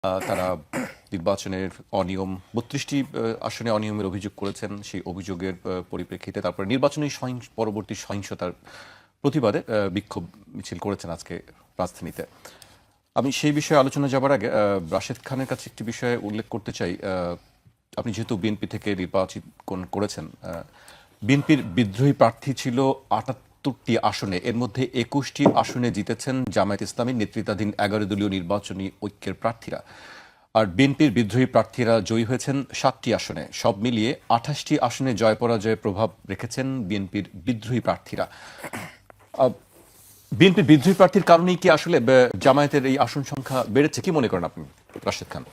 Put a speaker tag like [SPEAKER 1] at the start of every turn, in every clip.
[SPEAKER 1] তারা নির্বাচনের অনিয়ম ৩২টি আসনে অনিয়মের অভিযোগ করেছেন। সেই অভিযোগের পরিপ্রেক্ষিতে তারপরে নির্বাচনী পরবর্তী সহিংসতার প্রতিবাদে বিক্ষোভ মিছিল করেছেন আজকে রাজধানীতে। আমি সেই বিষয়ে আলোচনা যাবার আগে রাশেদ খানের কাছে একটি বিষয়ে উল্লেখ করতে চাই। আপনি যেহেতু বিএনপি থেকে নির্বাচিত করেছেন, বিএনপির বিদ্রোহী প্রার্থী ছিল ৭৮টি আসনে, এর মধ্যে ২১টি আসনে জিতেছেন জামায়াত ইসলামীর নেতৃত্বাধীন ১১ দলীয় নির্বাচনী ঐক্যের প্রার্থীরা। আর বিএনপির বিদ্রোহী প্রার্থীরা জয়ী হয়েছেন ৭টি আসনে। সব মিলিয়ে ২৮টি আসনে জয় পরাজয়ে প্রভাব রেখেছেন বিএনপির বিদ্রোহী প্রার্থীরা। বিএনপির বিদ্রোহী প্রার্থীর কারণেই কি আসলে জামায়াতের এই আসন সংখ্যা বেড়েছে? কি মনে করেন আপনি, রাশেদ খান?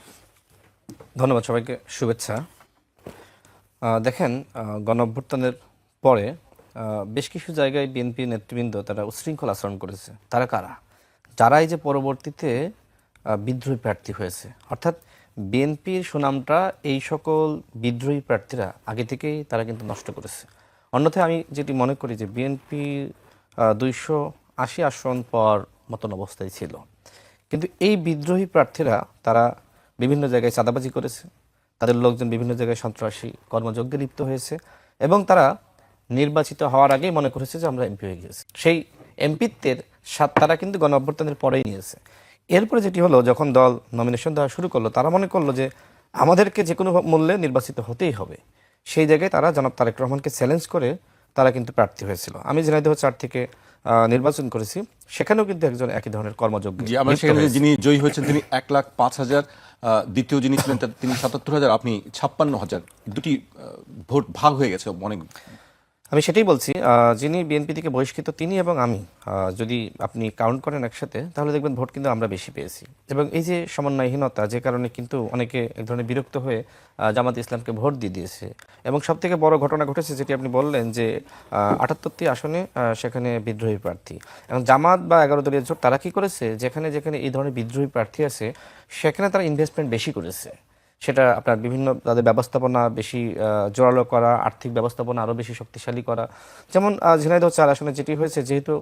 [SPEAKER 2] ধন্যবাদ, সবাইকে শুভেচ্ছা। দেখেন, গণঅভ্যুত্থানের পরে বেশ কিছু জায়গায় বিএনপি নেতৃবৃন্দ তারা উচ্ছৃঙ্খল আচরণ করেছে। তারা কারা? যারা এই যে পরবর্তীতে বিদ্রোহী প্রার্থী হয়েছে, অর্থাৎ বিএনপির সুনামটা এই সকল বিদ্রোহী প্রার্থীরা আগে থেকেই তারা কিন্তু নষ্ট করেছে। অন্যথায় আমি যেটি মনে করি যে বিএনপি ২৮০ আসন পাওয়ার মতন অবস্থায় ছিল, কিন্তু এই বিদ্রোহী প্রার্থীরা তারা বিভিন্ন জায়গায় চাঁদাবাজি করেছে, তাদের লোকজন বিভিন্ন জায়গায় সন্ত্রাসী কর্মযজ্ঞে লিপ্ত হয়েছে এবং তারা নির্বাচিত হওয়ার আগেই মনে করেছে যে আমরা এমপি হয়ে গিয়েছি। সেই এমপিত্বের স্বাদ তারা কিন্তু গণঅভ্যুত্থানের পরেই নিয়েছে। এরপরে যেটি হলো, যখন দল নমিনেশন দেওয়া শুরু করলো, তারা মনে করলো যে আমাদেরকে যে কোনো মূল্যে নির্বাচিত হতেই হবে। সেই জায়গায় তারা জনাব তারেক রহমানকে চ্যালেঞ্জ করে তারা কিন্তু প্রার্থী হয়েছিল। আমি ঝিনাইদহ ৪ থেকে নির্বাচন করেছি, সেখানেও কিন্তু একজন একই ধরনের কর্মযোগ্য।
[SPEAKER 1] যিনি জয়ী হয়েছেন তিনি ১,০৫,০০০, দ্বিতীয় যিনি ছিলেন তিনি ৭৭,০০০, আপনি ৫৬,০০০। দুটি ভোট ভাগ হয়ে গেছে অনেক।
[SPEAKER 2] আমি সেটাই বলছি, যিনি বিএনপি থেকে বহিষ্কৃত তিনি এবং আমি যদি আপনি কাউন্ট করেন একসাথে, তাহলে দেখবেন ভোট কিন্তু আমরা বেশি পেয়েছি। এবং এই যে সমন্বয়হীনতা, যে কারণে কিন্তু অনেকে এক ধরনের বিরক্ত হয়ে জামাত ইসলামকে ভোট দিয়ে দিয়েছে। এবং সব থেকে বড় ঘটনা ঘটেছে যেটি আপনি বললেন যে ৭৮টি আসনে সেখানে বিদ্রোহী প্রার্থী। এবং জামাত বা ১১ দলীয় জোট তারা কি করেছে, যেখানে যেখানে এই ধরনের বিদ্রোহী প্রার্থী আছে সেখানে তারা ইনভেস্টমেন্ট বেশি করেছে। সেটা আপনার বিভিন্ন তাদের ব্যবস্থাপনা বেশি জোরালো করা, আর্থিক ব্যবস্থাপনা আরও বেশি শক্তিশালী করা। যেমন ঝিনাইদহ ৪ আসনে যেটি হয়েছে, যেহেতু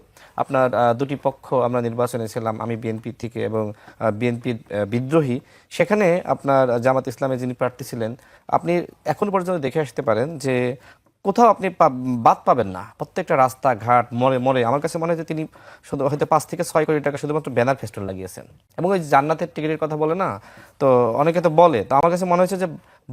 [SPEAKER 2] আপনার দুটি পক্ষ আমরা নির্বাচনে ছিলাম, আমি বিএনপি থেকে এবং বিএনপির বিদ্রোহী, সেখানে আপনার জামাত ইসলামের যিনি প্রার্থী ছিলেন, আপনি এখন পর্যন্ত দেখে আসতে পারেন যে কোথাও আপনি বাদ পাবেন না। প্রত্যেকটা রাস্তাঘাট মোড়ে মোড়ে আমার কাছে মনে হয় যে তিনি শুধু হয়তো ৫ থেকে ৬ কোটি টাকা শুধুমাত্র ব্যানার ফেস্টুন লাগিয়েছেন। এবং ওই জান্নাতের টিকিটের কথা বলে না, তো অনেকে তো বলে, তো আমার কাছে মনে হয়েছে যে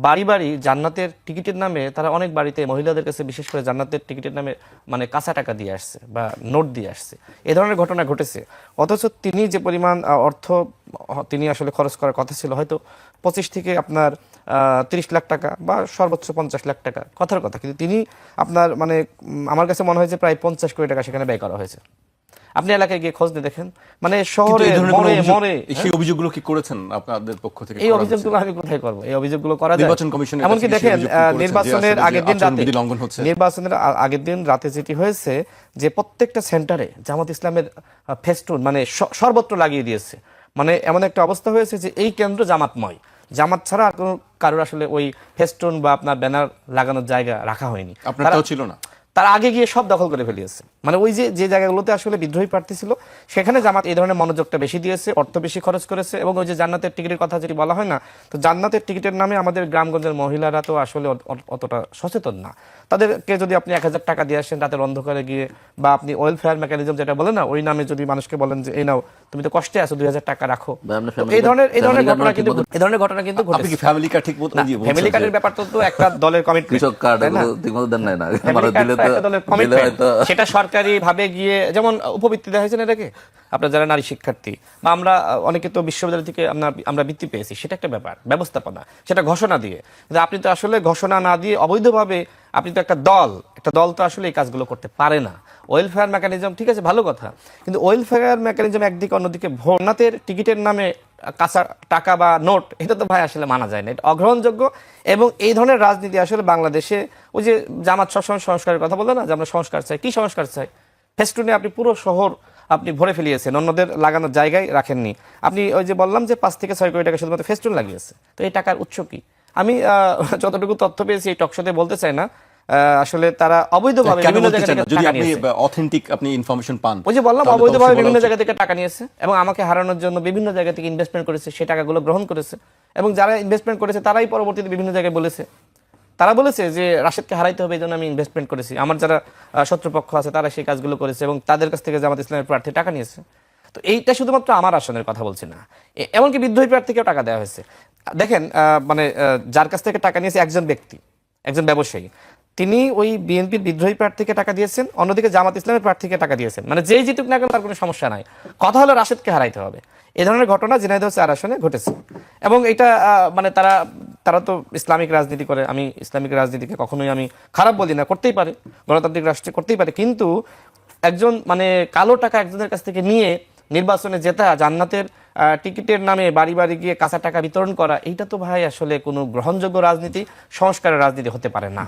[SPEAKER 2] বাড়ি বাড়ি জান্নাতের টিকিটের নামে তারা অনেক বাড়িতে মহিলাদের কাছে বিশেষ করে জান্নাতের টিকিটের নামে মানে কাঁচা টাকা দিয়ে আসছে বা নোট দিয়ে আসছে। এ ধরনের ঘটনা ঘটেছে। অথচ তিনি যে পরিমাণ অর্থ তিনি আসলে খরচ করার কথা ছিল, হয়তো ২৫ থেকে আপনার ৩০ লাখ টাকা বা সর্বোচ্চ ৫০ লাখ টাকা, কথার কথা, কিন্তু তিনি আপনার মানে আমার কাছে মনে হয় যে প্রায় ৫০ কোটি টাকা সেখানে ব্যয় করা হয়েছে। আপনি এলাকায় গিয়ে খোঁজ দিয়ে দেখেন, মানে শহরে মরে মরে।
[SPEAKER 1] সেই অভিযোগগুলো কি করেছেন আপনাদের পক্ষ থেকে?
[SPEAKER 2] এই অভিযোগগুলো আমি কোথায় করব? এই অভিযোগগুলো করা যায়
[SPEAKER 1] নির্বাচন কমিশনের কাছে?
[SPEAKER 2] এমনকি দেখেন, নির্বাচনের আগের দিন রাতে,
[SPEAKER 1] লঙ্ঘন হচ্ছে।
[SPEAKER 2] নির্বাচনের আগের দিন রাতে যেটি হয়েছে যে প্রত্যেকটা সেন্টারে জামাত ইসলামের ফেস্টুন মানে সর্বত্র লাগিয়ে দিয়েছে। মানে এমন একটা অবস্থা হয়েছে যে এই কেন্দ্র জামাতময়, জামাত ছাড়া আর কোনো কারোর আসলে ওই ফেস্টুন বা আপনার ব্যানার লাগানোর জায়গা রাখা হয়নি।
[SPEAKER 1] আপনারটাও ছিল না?
[SPEAKER 2] তার আগে গিয়ে সব দখল করে ফেলিয়েছে। মানে ওই যে যে জায়গাগুলোতে আসলে বিদ্রোহী প্রার্থী ছিল সেখানে জামাত এই ধরনের মনোযোগটা বেশি দিয়েছে, অর্থ বেশি খরচ করেছে। এবং ওই যে জান্নাতের টিকিটের কথা যেটি বলা হয় না, তো জান্নাতের টিকিটের নামে আমাদের গ্রামগঞ্জের মহিলারা তো আসলে অতটা সচেতন না। তাদেরকে যদি আপনি ১,০০০ টাকা দিয়ে আসেন রাতের অন্ধকারে গিয়ে, বা আপনি ওয়েলফেয়ার মেকানিজম যেটা বলে না, ওই নামে যদি মানুষকে বলেন যে এই নাও তুমি তো কষ্টে আছো ২,০০০ টাকা রাখো, এই ধরনের ঘটনা কিন্তু ঘটেছে।
[SPEAKER 1] ফ্যামিলি কার্ড ঠিক মতো দিয়ে
[SPEAKER 2] ফ্যামিলি কার্ডের ব্যাপার তো একটা দলের কমিটমেন্ট,
[SPEAKER 3] কৃষক কার্ড ঠিকমতো দেন নাই না,
[SPEAKER 2] সেটা সরকারি ভাবে গিয়ে যেমন উপবৃত্তি দেওয়া হয়েছে না এটাকে, আপনার যারা নারী শিক্ষার্থী বা আমরা অনেকে তো বিশ্ববিদ্যালয় থেকে আমরা বৃত্তি পেয়েছি, সেটা একটা ব্যাপার, ব্যবস্থাপনা, সেটা ঘোষণা দিয়ে। কিন্তু আপনি তো আসলে ঘোষণা না দিয়ে অবৈধভাবে আপনি তো একটা দল তো আসলে এই কাজগুলো করতে পারে না। ওয়েলফেয়ার মেকানিজম ঠিক আছে, ভালো কথা, কিন্তু ওয়েলফেয়ার মেকানিজম একদিকে, অন্যদিকে ভোটনাথের টিকিটের নামে কাঁচা টাকা বা নোট, এটা তো ভাই আসলে মানা যায় না, এটা অগ্রহণযোগ্য। এবং এই ধরনের রাজনীতি আসলে বাংলাদেশে, ওই যে জামাত সবসময় সংস্কারের কথা বলে না, যে আমরা সংস্কার চাই, কি সংস্কার চাই? ফেস্টুনে আপনি পুরো শহর আপনি ভরে ফেলিয়েছেন, অন্যদের লাগানোর জায়গায় রাখেননি। আপনি ওই যে বললাম যে ৫ থেকে ৬ কোটি টাকা শুধুমাত্র ফেস্টুন লাগিয়েছে। তো এই টাকার উৎস কি? আমি যতটুকু তথ্য পেয়েছি এই টকশোতে বলতে চাই না, আসলে তারা অবৈধভাবে
[SPEAKER 1] কেন
[SPEAKER 2] বিভিন্ন
[SPEAKER 1] বলতে
[SPEAKER 2] জায়গা
[SPEAKER 1] চান না?
[SPEAKER 2] থেকে
[SPEAKER 1] যদি
[SPEAKER 2] টাকা
[SPEAKER 1] আপনি
[SPEAKER 2] নিয়েছে।
[SPEAKER 1] অথেন্টিক আপনি ইনফরমেশন পান,
[SPEAKER 2] ওই যে বললাম
[SPEAKER 1] তাহলে তো
[SPEAKER 2] অবৈধভাবে
[SPEAKER 1] অবশ্যই বলা
[SPEAKER 2] বিভিন্ন
[SPEAKER 1] উচিত।
[SPEAKER 2] জায়গা থেকে টাকা নিয়েছে এবং আমাকে হারানোর জন্য বিভিন্ন জায়গা থেকে ইনভেস্টমেন্ট করেছে, সেই টাকাগুলো গ্রহণ করেছে এবং যারা ইনভেস্টমেন্ট করেছে তারাই পরবর্তীতে বিভিন্ন জায়গায় বলেছে, তারা বলেছে যে রাশেদকে হারাইতে হবে এই জন্য আমি ইনভেস্টমেন্ট করেছি। আমার যারা শত্রুপক্ষ আছে তারা সেই কাজগুলো করেছে এবং তাদের কাছ থেকে জামাত ইসলামের প্রার্থী টাকা নিয়েছে। তো এইটা শুধুমাত্র আমার আসনের কথা বলছি না, এমনকি বিদ্রোহী প্রার্থীকেও টাকা দেওয়া হয়েছে। দেখেন মানে যার কাছ থেকে টাকা নিয়েছে একজন ব্যক্তি, একজন ব্যবসায়ী, তিনি ওই বিএনপির বিদ্রোহী প্রার্থীকে টাকা দিয়েছেন, অন্যদিকে জামাত ইসলামের প্রার্থীকে টাকা দিয়েছেন। মানে যেই জিতুক না কেন তার কোনো সমস্যা নাই, কথা হলো রাশেদকে হারাইতে হবে। এই ধরনের ঘটনা ঝিনাইদহ 4 আসনে ঘটেছে এবং এটা মানে তারা তো ইসলামিক রাজনীতি করে। আমি ইসলামিক রাজনীতিকে কখনোই আমি খারাপ বলি না, করতেই পারে, গণতান্ত্রিক রাষ্ট্রে করতেই পারে, কিন্তু একজন মানে কালো টাকা একজনের কাছ থেকে নিয়ে নির্বাচনে জেতা, জান্নাতের টিকিটের নামে বাড়ি বাড়ি গিয়ে কাঁচা টাকা বিতরণ করা, এইটা তো ভাই আসলে কোনো গ্রহণযোগ্য রাজনীতি, সংস্কারের রাজনীতি হতে পারে না।